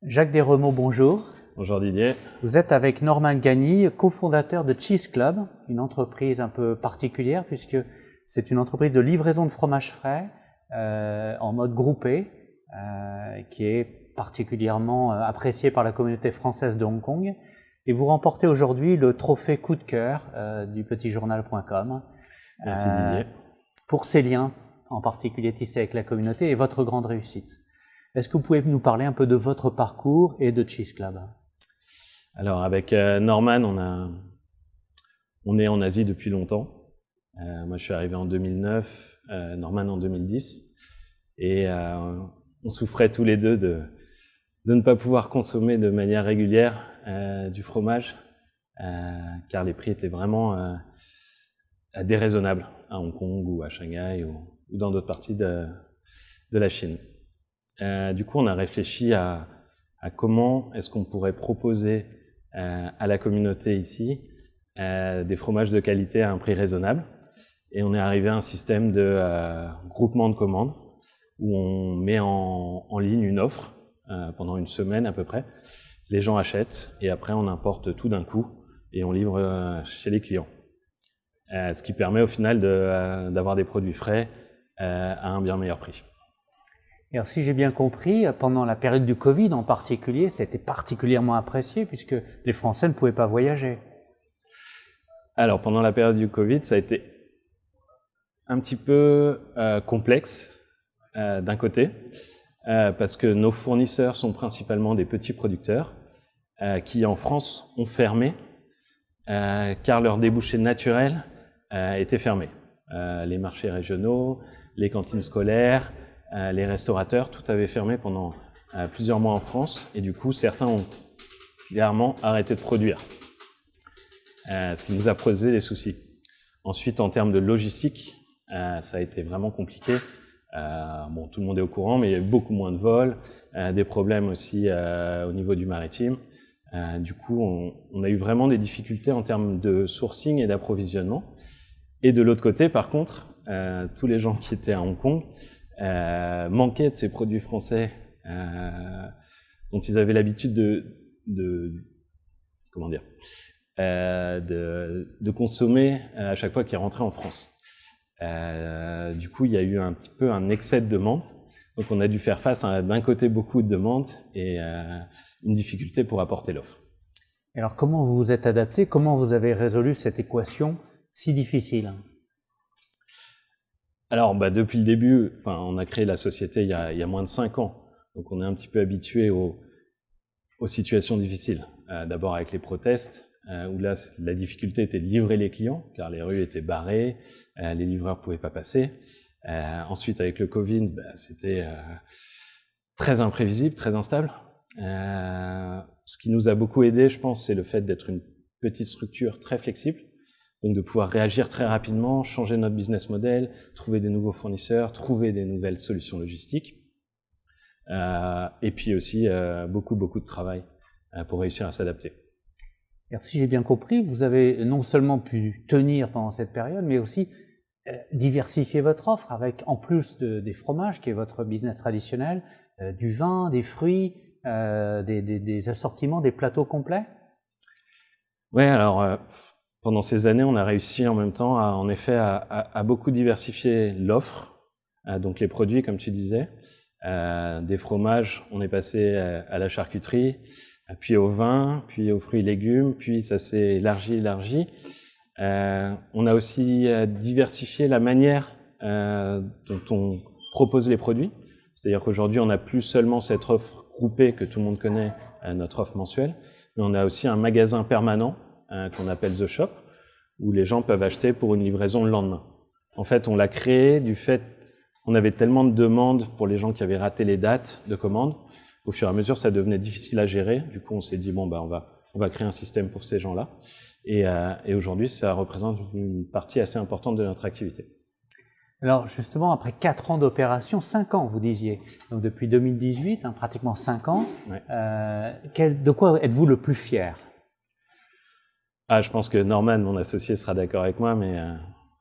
Jacques Desremaux, bonjour. Bonjour Didier. Vous êtes avec Norman Gagny, cofondateur de Cheese Club, une entreprise un peu particulière puisque c'est une entreprise de livraison de fromage frais en mode groupé qui est particulièrement appréciée par la communauté française de Hong Kong. Et vous remportez aujourd'hui le trophée coup de cœur du petitjournal.com. Merci Didier. Pour ces liens en particulier tissés avec la communauté et votre grande réussite. Est-ce que vous pouvez nous parler un peu de votre parcours et de Cheese Club? Alors avec Norman, on est en Asie depuis longtemps. Moi je suis arrivé en 2009, Norman en 2010. Et on souffrait tous les deux de ne pas pouvoir consommer de manière régulière du fromage, car les prix étaient vraiment déraisonnables à Hong Kong ou à Shanghai ou dans d'autres parties de la Chine. Du coup, on a réfléchi à comment est-ce qu'on pourrait proposer à la communauté ici des fromages de qualité à un prix raisonnable. Et on est arrivé à un système de groupement de commandes où on met en ligne une offre pendant une semaine à peu près. Les gens achètent et après on importe tout d'un coup et on livre chez les clients. Ce qui permet au final d'avoir des produits frais à un bien meilleur prix. Et alors, si j'ai bien compris, pendant la période du Covid en particulier, c'était particulièrement apprécié puisque les Français ne pouvaient pas voyager. Alors, pendant la période du Covid, ça a été un petit peu complexe d'un côté, parce que nos fournisseurs sont principalement des petits producteurs qui, en France, ont fermé car leurs débouchés naturels étaient fermés. Les marchés régionaux, les cantines scolaires, les restaurateurs, tout avait fermé pendant plusieurs mois en France et du coup certains ont clairement arrêté de produire, ce qui nous a posé des soucis. Ensuite, en termes de logistique, ça a été vraiment compliqué. Bon, tout le monde est au courant, mais il y a eu beaucoup moins de vols, des problèmes aussi au niveau du maritime. Du coup, on a eu vraiment des difficultés en termes de sourcing et d'approvisionnement. Et de l'autre côté, par contre, tous les gens qui étaient à Hong Kong manquaient de ces produits français dont ils avaient l'habitude de consommer à chaque fois qu'ils rentraient en France. Du coup, il y a eu un petit peu un excès de demande. Donc, on a dû faire face à d'un côté beaucoup de demandes et une difficulté pour apporter l'offre. Alors, comment vous vous êtes adapté? Comment vous avez résolu cette équation si difficile? Alors, depuis le début, on a créé la société il y a moins de 5 ans. Donc, on est un petit peu habitué aux situations difficiles. D'abord avec les protestes, où là, la difficulté était de livrer les clients, car les rues étaient barrées, les livreurs pouvaient pas passer. Ensuite, avec le Covid, c'était très imprévisible, très instable. Ce qui nous a beaucoup aidé, je pense, c'est le fait d'être une petite structure très flexible. Donc de pouvoir réagir très rapidement, changer notre business model, trouver des nouveaux fournisseurs, trouver des nouvelles solutions logistiques. Et puis aussi beaucoup de travail pour réussir à s'adapter. Alors, si j'ai bien compris, vous avez non seulement pu tenir pendant cette période, mais aussi diversifier votre offre avec, en plus des fromages, qui est votre business traditionnel, du vin, des fruits, des assortiments, des plateaux complets. Ouais, alors pendant ces années, on a réussi en même temps à beaucoup diversifier l'offre, donc les produits comme tu disais, des fromages, on est passé à la charcuterie, puis au vin, puis aux fruits et légumes, puis ça s'est élargi. On a aussi diversifié la manière dont on propose les produits, c'est-à-dire qu'aujourd'hui on n'a plus seulement cette offre groupée que tout le monde connaît, notre offre mensuelle, mais on a aussi un magasin permanent qu'on appelle The Shop, où les gens peuvent acheter pour une livraison le lendemain. En fait, on l'a créé du fait qu'on avait tellement de demandes pour les gens qui avaient raté les dates de commande. Au fur et à mesure, ça devenait difficile à gérer. Du coup, on s'est dit, on va créer un système pour ces gens-là. Et aujourd'hui, ça représente une partie assez importante de notre activité. Alors justement, après 4 ans d'opération, 5 ans vous disiez, donc depuis 2018, pratiquement 5 ans, Ouais. De quoi êtes-vous le plus fier? Je pense que Norman, mon associé, sera d'accord avec moi, mais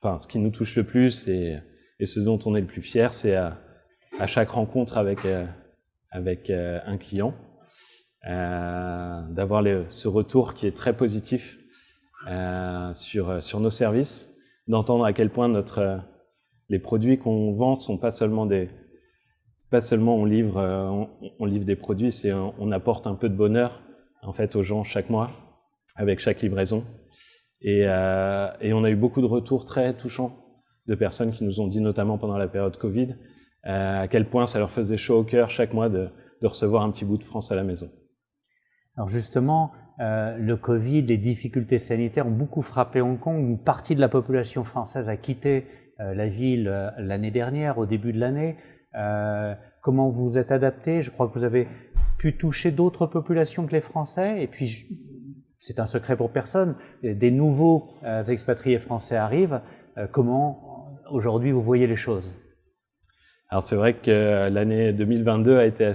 ce qui nous touche le plus et ce dont on est le plus fier, c'est à chaque rencontre avec un client, d'avoir ce retour qui est très positif sur nos services, d'entendre à quel point les produits qu'on vend sont pas seulement on livre des produits, on apporte un peu de bonheur en fait aux gens chaque mois avec chaque livraison. Et on a eu beaucoup de retours très touchants de personnes qui nous ont dit, notamment pendant la période Covid, à quel point ça leur faisait chaud au cœur chaque mois de recevoir un petit bout de France à la maison. Alors justement, le Covid, les difficultés sanitaires ont beaucoup frappé Hong Kong. Une partie de la population française a quitté la ville l'année dernière, au début de l'année. Comment vous vous êtes adapté? Je crois que vous avez pu toucher d'autres populations que les Français. Et puis, c'est un secret pour personne, des nouveaux expatriés français arrivent. Comment aujourd'hui vous voyez les choses? Alors c'est vrai que l'année 2022 a été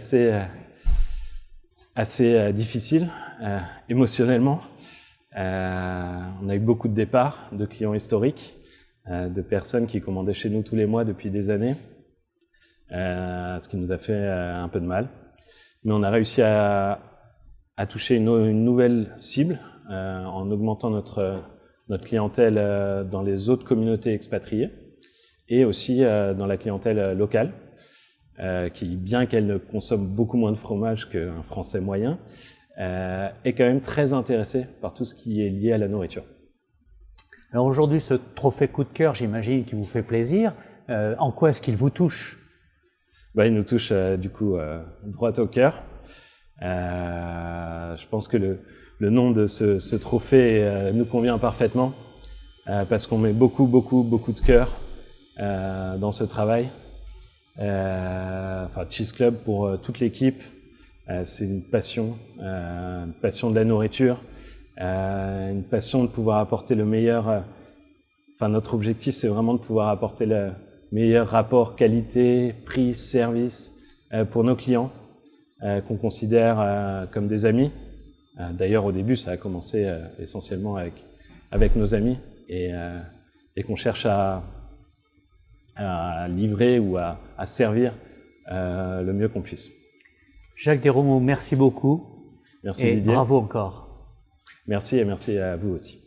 assez difficile émotionnellement. On a eu beaucoup de départs de clients historiques, de personnes qui commandaient chez nous tous les mois depuis des années, ce qui nous a fait un peu de mal. Mais on a réussi à toucher une nouvelle cible en augmentant notre clientèle dans les autres communautés expatriées et aussi dans la clientèle locale, qui, bien qu'elle ne consomme beaucoup moins de fromage qu'un Français moyen, est quand même très intéressée par tout ce qui est lié à la nourriture. Alors aujourd'hui, ce trophée coup de cœur, j'imagine, qui vous fait plaisir, en quoi est-ce qu'il vous touche? Il nous touche du coup droit au cœur. Je pense que le nom de ce trophée nous convient parfaitement parce qu'on met beaucoup de cœur dans ce travail. Cheese Club pour toute l'équipe, c'est une passion de la nourriture, une passion de pouvoir apporter le meilleur. Notre objectif, c'est vraiment de pouvoir apporter le meilleur rapport qualité, prix, service pour nos clients qu'on considère comme des amis. D'ailleurs, au début, ça a commencé essentiellement avec nos amis et qu'on cherche à livrer ou à servir le mieux qu'on puisse. Jacques Desromeaux, merci beaucoup. Merci et Didier. Bravo encore. Merci et merci à vous aussi.